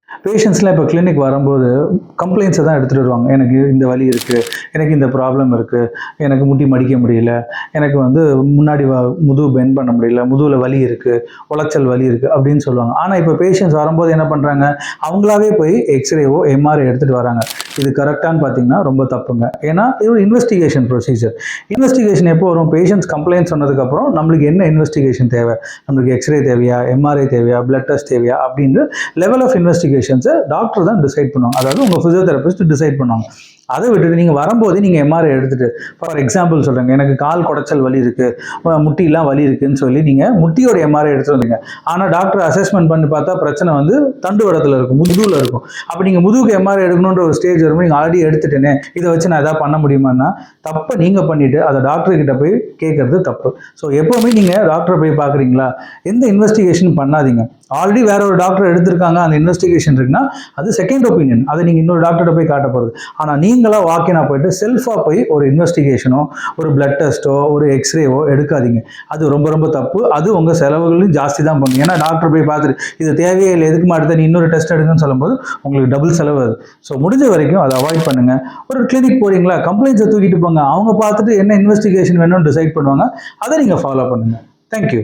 பேஷண்ட்ஸ்லாம் இப்போ கிளினிக் வரும்போது கம்ப்ளைண்ட்ஸை தான் எடுத்துகிட்டு வருவாங்க. எனக்கு இந்த வலி இருக்குது, எனக்கு இந்த ப்ராப்ளம் இருக்குது, எனக்கு முட்டி மடிக்க முடியல, எனக்கு வந்து முன்னாடி முதுகு பெண்ட் பண்ண முடியல, முதுகில் வலி இருக்குது, உளைச்சல் வலி இருக்குது அப்படின்னு சொல்லுவாங்க. ஆனால் இப்போ பேஷண்ட்ஸ் வரும்போது என்ன பண்ணுறாங்க, அவங்களாவே போய் எக்ஸ்ரேவோ எம்ஆர்ஐ எடுத்துகிட்டு வராங்க. இது கரெக்டானு பார்த்தீங்கன்னா ரொம்ப தப்புங்க. ஏன்னா இது ஒரு இன்வெஸ்டிகேஷன் ப்ரொசீஜர். இன்வெஸ்டிகேஷன் எப்போ வரும், பேஷண்ட்ஸ் கம்ப்ளைண்ட் சொன்னதுக்கப்புறம் நம்மளுக்கு என்ன இன்வெஸ்டிகேஷன் தேவை, நம்மளுக்கு எக்ஸ்ரே தேவையா, எம்ஆர்ஐ தேவையா, பிளட் டெஸ்ட் தேவையா அப்படின்ற லெவல் ஆஃப் இன்வெஸ்டிகேஷன்ஸை டாக்டர் தான் டிசைட் பண்ணுவாங்க. அதாவது உங்கள் ஃபிசியோதெரபிஸ்ட் டிசைட் பண்ணுவாங்க. அதை விட்டுட்டு நீங்கள் வரும்போதே நீங்கள் எம்ஆர்ஐ எடுத்துகிட்டு, ஃபார் எக்ஸாம்பிள் சொல்கிறேங்க, எனக்கு கால் குடைச்சல் வலி இருக்குது, முட்டிலாம் வலி இருக்குதுன்னு சொல்லி நீங்கள் முட்டியோட எம்ஆர்ஐ எடுத்துகிட்டு வந்தீங்க. ஆனால் டாக்டர் அசஸ்மெண்ட் பண்ணி பார்த்தா பிரச்சனை வந்து தண்டுவடத்தில் இருக்கும், முதுகில் இருக்கும். அப்போ நீங்கள் முதுகுக்கு எம்ஆர்ஐ எடுக்கணுன்ற ஒரு ஸ்டேஜ் வரும்போது நீங்கள் ஆல்ரெடி எடுத்துட்டேனே, இதை வச்சு நான் எதாவது பண்ண முடியுமான்னா தப்பை நீங்கள் பண்ணிவிட்டு அதை டாக்டர்கிட்ட போய் கேட்குறது தப்பு. ஸோ எப்போவுமே நீங்கள் டாக்டரை போய் பார்க்குறீங்களா, எந்த இன்வெஸ்டிகேஷன் பண்ணாதீங்க. ஆல்ரெடி வேற ஒரு டாக்டர் எடுத்திருக்காங்க, அந்த இன்வெஸ்டிகேஷன் இருக்குன்னா அது செகண்ட் ஒப்பீனியன், அதை நீங்கள் இன்னொரு டாக்டர்கிட்ட போய் காட்ட போகிறது. ஆனால் நீங்களா வாக்கினா போயிட்டு செல்ஃபாக போய் ஒரு இன்வெஸ்டிகேஷனோ ஒரு பிளட் டெஸ்ட்டோ ஒரு எக்ஸ்ரேவோ எடுக்காதீங்க. அது ரொம்ப ரொம்ப தப்பு. அது உங்கள் செலவுகளையும் ஜாஸ்தி தான் பண்ணும். ஏன்னா டாக்டர் போய் பார்த்துட்டு இது தேவையே இல்லை, எதுக்கு மாட்டுதான் நீ இன்னொரு டெஸ்ட் எடுக்குன்னு சொல்லும்போது உங்களுக்கு டபுள் செலவு அது. ஸோ முடிஞ்ச வரைக்கும் அதை அவாய்ட் பண்ணுங்க. ஒரு கிளினிக் போறீங்களா, கம்ப்ளைண்ட்ஸை தூக்கிட்டு போங்க, அவங்க பார்த்துட்டு என்ன இன்வெஸ்டிகேஷன் வேணும்னு டிசைட் பண்ணுவாங்க, அதை நீங்கள் ஃபாலோ பண்ணுங்க. தேங்க்யூ.